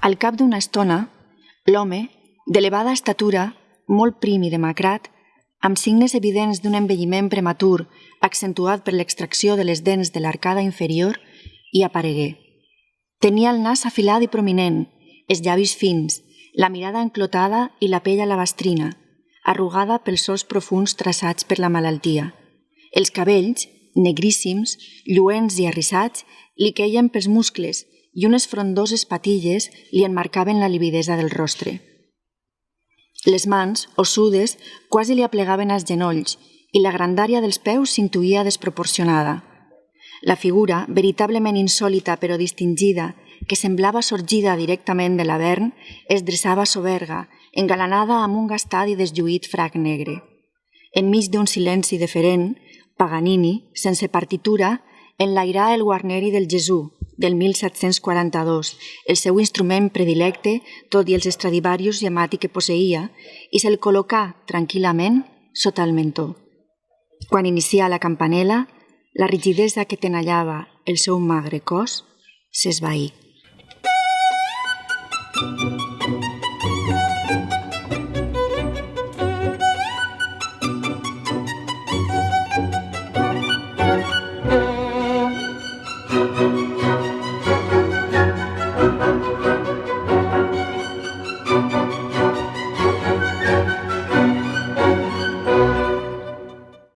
Al cap d'una estona, l'home, d'elevada estatura, molt prim i demacrat, amb signes evidents d'un envelliment prematur accentuat per l'extracció de les dents de l'arcada inferior, hi aparegué. Tenia el nas afilat i prominent, els llavis fins, la mirada enclotada i la pell alabastrina, arrugada pels sols profunds traçats per la malaltia. Els cabells, negríssims, lluents i arrissats, li queien pels muscles i unes frondoses patilles li enmarcaven la lividesa del rostre. Les mans, ossudes, quasi li aplegaven als genolls i la grandària dels peus s'intuïa desproporcionada. La figura, veritablement insòlita però distingida, que semblava sorgida directament de l'Avern, es dreçava soberga, engalanada amb un gastat i deslluït frac negre. Enmig d'un silenci deferent, Paganini, sense partitura, enlairà el Guarneri del Gesù, del 1742, el seu instrument predilecte, tot i els Stradivarius i Amati que posseïa, i se'l col·locà tranquil·lament sota el mentó. Quan inicià la campanella, la rigidesa que tenallava el seu magre cos s'esvaí.